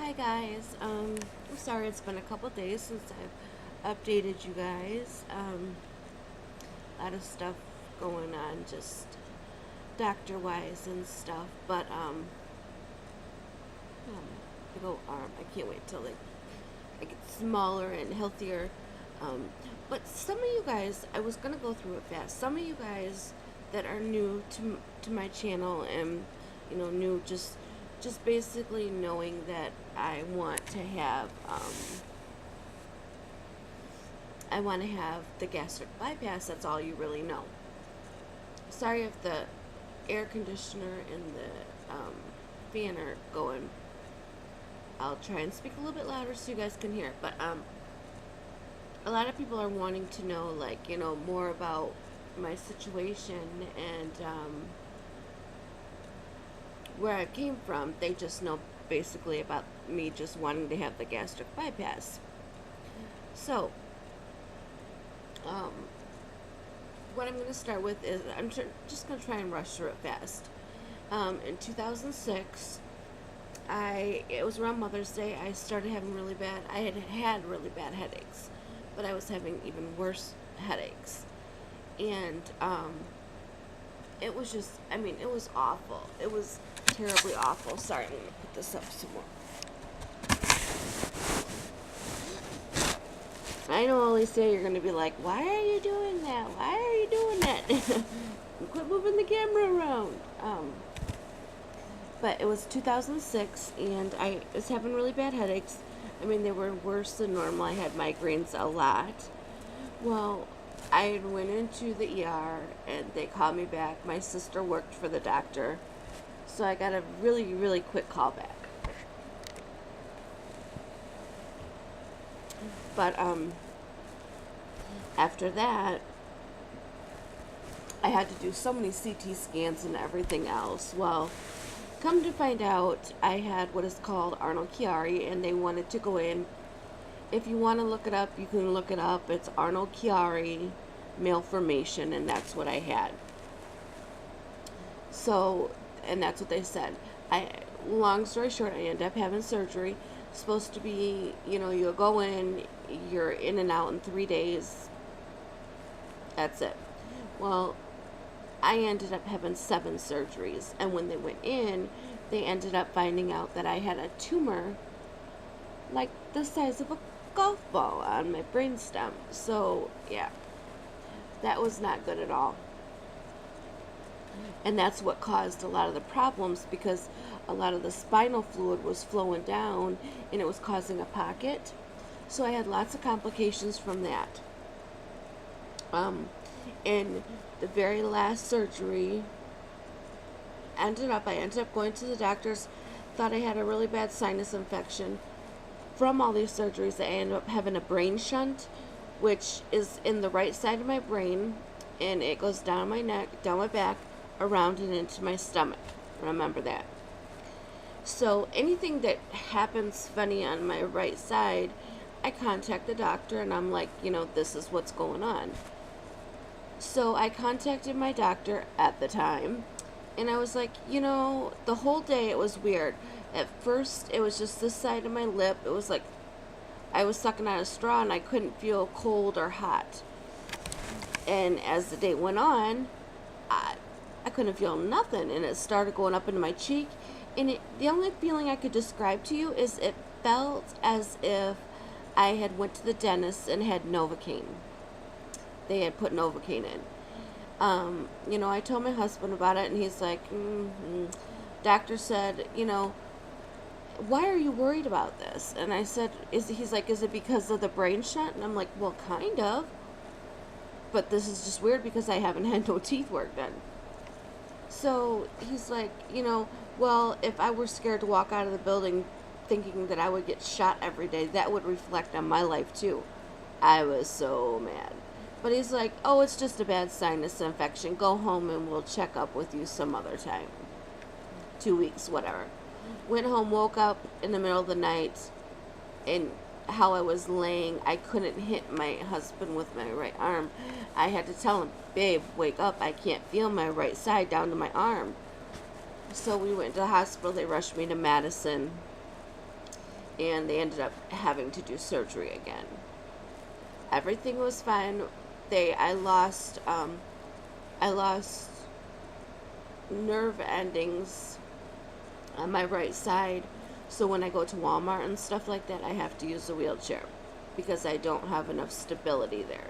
Hi guys, I'm sorry it's been a couple days since I've updated you guys. A lot of stuff going on, just doctor wise and stuff. But big old arm. I can't wait till I get smaller and healthier. Um, but some of you guys, I was gonna go through it fast. Some of you guys that are new to my channel and new just basically knowing that I want to have the gastric bypass. That's all you really know. Sorry if the air conditioner and the fan are going. I'll try and speak a little bit louder so you guys can hear. But a lot of people are wanting to know, more about my situation and where I came from. They just know basically about me just wanting to have the gastric bypass. So, what I'm going to start with is just going to try and rush through it fast. In 2006, it was around Mother's Day. I started having I had really bad headaches, but I was having even worse headaches. And, it was just, it was awful. It was terribly awful. Sorry, I'm going to put this up some more. I know all they say you're going to be like, why are you doing that? Why are you doing that? Quit moving the camera around. But it was 2006, and I was having really bad headaches. They were worse than normal. I had migraines a lot. Well, I went into the ER, and they called me back. My sister worked for the doctor, so I got a really, really quick call back. But after that, I had to do so many CT scans and everything else. Well, come to find out, I had what is called Arnold-Chiari, and they wanted to go in. If you want to look it up, you can look it up. It's Arnold-Chiari malformation, and that's what I had. So, and that's what they said. Long story short, I ended up having surgery. Supposed to be, you'll go in, you're in and out in 3 days. That's it. Well, I ended up having 7 surgeries, and when they went in, they ended up finding out that I had a tumor like the size of a golf ball on my brainstem. So, yeah, that was not good at all. And that's what caused a lot of the problems, because a lot of the spinal fluid was flowing down and it was causing a pocket. So I had lots of complications from that. And the very last surgery, I ended up going to the doctors, thought I had a really bad sinus infection. From all these surgeries, I ended up having a brain shunt, which is in the right side of my brain, and it goes down my neck, down my back, around and into my stomach. Remember that. So anything that happens funny on my right side, I contact the doctor and I'm like, this is what's going on. So I contacted my doctor at the time, and I was like, the whole day it was weird. At first, it was just this side of my lip. It was like I was sucking on a straw and I couldn't feel cold or hot. And as the day went on, I couldn't feel nothing, and it started going up into my cheek. And the only feeling I could describe to you is it felt as if I had went to the dentist and had Novocaine. They had put Novocaine in. I told my husband about it, and he's like, doctor said, why are you worried about this? And I said, he's like, is it because of the brain shunt? And I'm like, well, kind of. But this is just weird because I haven't had no teeth work done. So he's like, well, if I were scared to walk out of the building thinking that I would get shot every day, that would reflect on my life too. I was so mad. But he's like, oh, it's just a bad sinus infection. Go home and we'll check up with you some other time. 2 weeks, whatever. Went home, woke up in the middle of the night, and how I was laying, I couldn't hit my husband with my right arm. I had to tell him, babe, wake up. I can't feel my right side down to my arm. So we went to the hospital. They rushed me to Madison. and they ended up having to do surgery again. Everything was fine. I lost nerve endings on my right side, so when I go to Walmart and stuff like that, I have to use a wheelchair because I don't have enough stability there.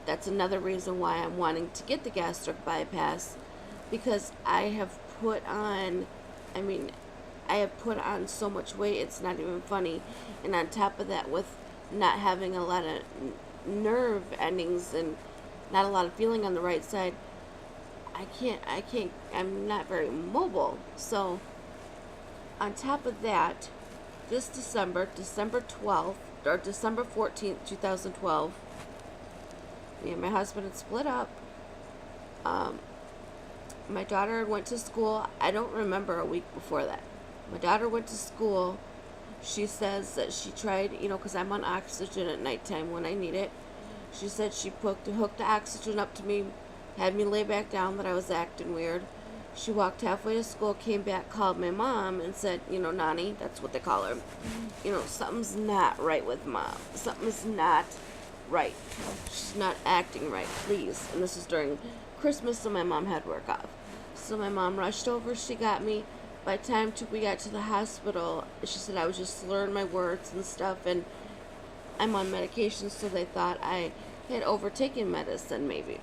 That's another reason why I'm wanting to get the gastric bypass, because I have put on, I have put on so much weight, it's not even funny. And on top of that, with not having a lot of nerve endings and not a lot of feeling on the right side, I'm not very mobile. So, on top of that, this December 12th, or December 14th, 2012, me and my husband had split up. My daughter went to school. I don't remember a week before that. My daughter went to school. She says that she tried, because I'm on oxygen at nighttime when I need it. She said she hooked the oxygen up to me, had me lay back down, that I was acting weird. She walked halfway to school, came back, called my mom, and said, Nani, that's what they call her, something's not right with mom. Something's not right. She's not acting right, please. And this is during Christmas, so my mom had work off. So my mom rushed over, she got me. By the time we got to the hospital, she said I was just slurring my words and stuff, and I'm on medication, so they thought I had overtaken medicine, maybe.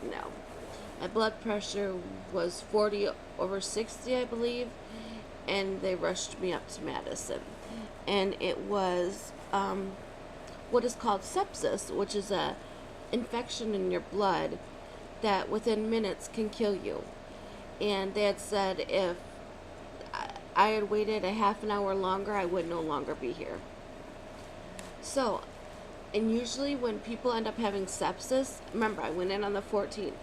No. My blood pressure was 40/60, I believe, and they rushed me up to Madison. And it was what is called sepsis, which is a infection in your blood that within minutes can kill you. And they had said if I had waited a half an hour longer, I would no longer be here. So, and usually when people end up having sepsis, remember I went in on the 14th,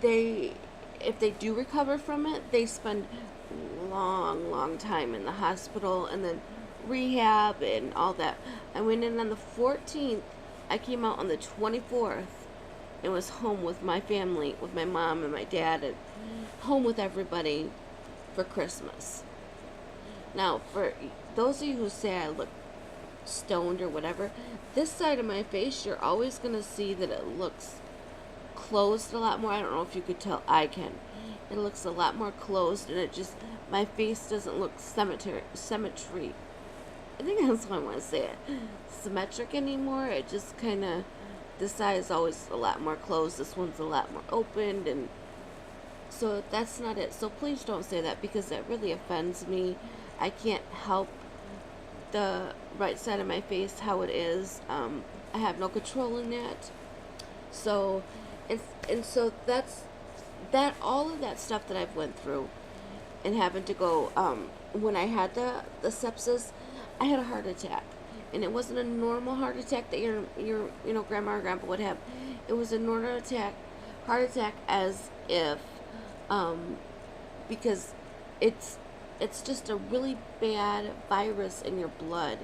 if they do recover from it, they spend long time in the hospital and then rehab and all that. I went in on the 14th, I came out on the 24th and was home with my family, with my mom and my dad, and home with everybody for Christmas. Now, for those of you who say I look stoned or whatever, this side of my face, you're always going to see that it looks closed a lot more. I don't know if you could tell. I can. It looks a lot more closed, and my face doesn't look symmetry. I think that's what I want to say it. Symmetric anymore. It just kind of, this side is always a lot more closed. This one's a lot more opened, and so that's not it. So please don't say that, because that really offends me. I can't help the right side of my face how it is. I have no control in that. So, so that's all of that stuff that I've went through, and having to go. When I had the sepsis, I had a heart attack, and it wasn't a normal heart attack that your grandma or grandpa would have. It was a normal heart attack, as if because it's just a really bad virus in your blood,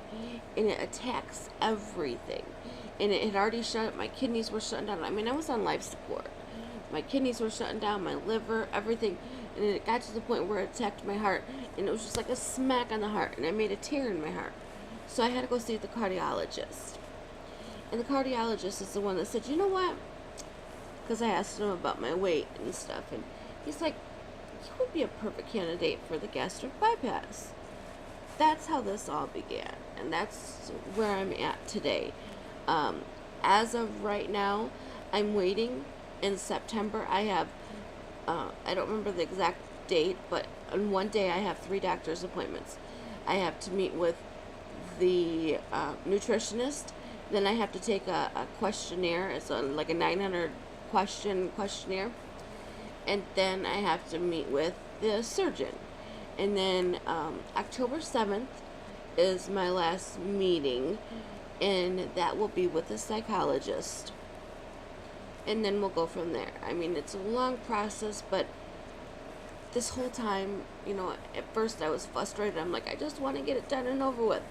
and it attacks everything. And it had already shut up. My kidneys were shutting down. I was on life support. My kidneys were shutting down, my liver, everything. And it got to the point where it attacked my heart, and it was just like a smack on the heart, and I made a tear in my heart. So I had to go see the cardiologist. And the cardiologist is the one that said, you know what? Because I asked him about my weight and stuff, and he's like, you would be a perfect candidate for the gastric bypass. That's how this all began, and that's where I'm at today. As of right now, I'm waiting. In September, I have, I don't remember the exact date, but on one day I have 3 doctor's appointments. I have to meet with the nutritionist, then I have to take a questionnaire. It's like a 900 questionnaire, and then I have to meet with the surgeon. And then October 7th is my last meeting, and that will be with a psychologist. And then we'll go from there. It's a long process, but this whole time, at first I was frustrated. I'm like, I just want to get it done and over with.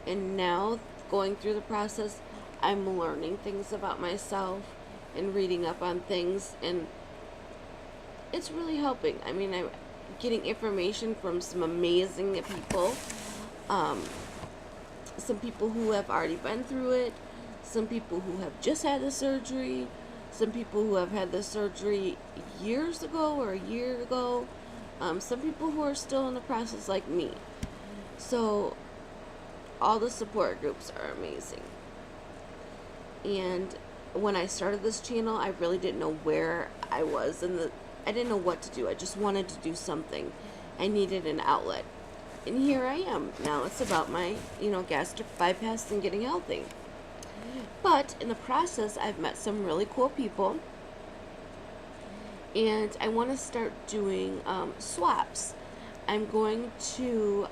And now, going through the process, I'm learning things about myself and reading up on things, and it's really helping. I'm getting information from some amazing people. some people who have already been through it, some people who have just had the surgery, some people who have had the surgery years ago or a year ago, some people who are still in the process like me. So all the support groups are amazing. And when I started this channel, I really didn't know where I was, and I didn't know what to do. I just wanted to do something. I needed an outlet. And here I am. Now it's about my, gastric bypass and getting healthy. But in the process, I've met some really cool people. And I want to start doing swaps. I'm going to,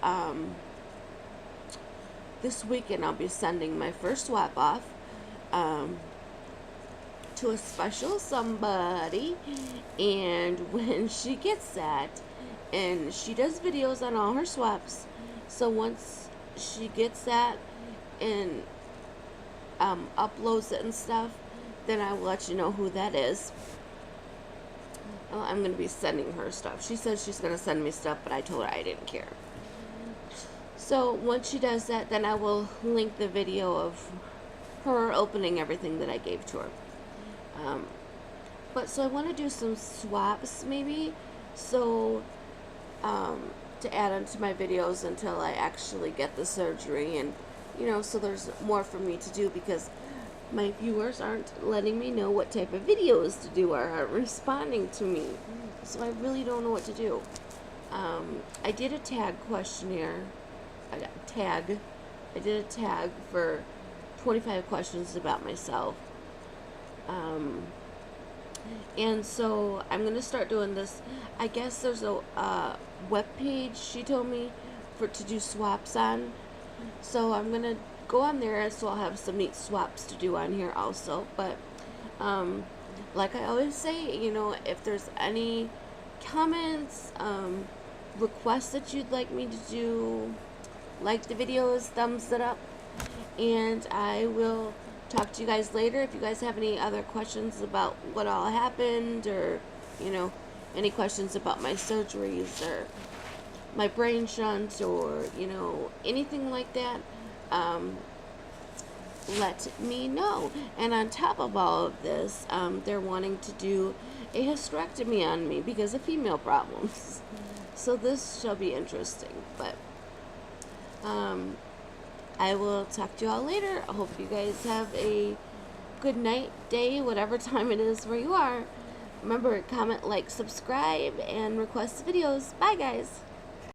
this weekend, I'll be sending my first swap off to a special somebody. And when she gets that, and she does videos on all her swaps, so once she gets that and uploads it and stuff, then I will let you know who that is. I'm going to be sending her stuff. She said she's going to send me stuff, but I told her I didn't care. So once she does that, then I will link the video of her opening everything that I gave to her. But so I want to do some swaps maybe, so to add onto my videos until I actually get the surgery, and so there's more for me to do, because my viewers aren't letting me know what type of videos to do, or aren't responding to me, so I really don't know what to do. I did a tag questionnaire. I did a tag for 25 questions about myself. And so I'm going to start doing this. I guess there's a web page, she told me, to do swaps on. So I'm going to go on there, so I'll have some neat swaps to do on here also. But like I always say, if there's any comments, requests that you'd like me to do, like the videos, thumbs it up, and I will talk to you guys later. If you guys have any other questions about what all happened, or any questions about my surgeries or my brain shunt, or anything like that, let me know. And on top of all of this, they're wanting to do a hysterectomy on me because of female problems. So this shall be interesting. But I will talk to you all later. I hope you guys have a good night, day, whatever time it is where you are. Remember, comment, like, subscribe, and request videos. Bye, guys.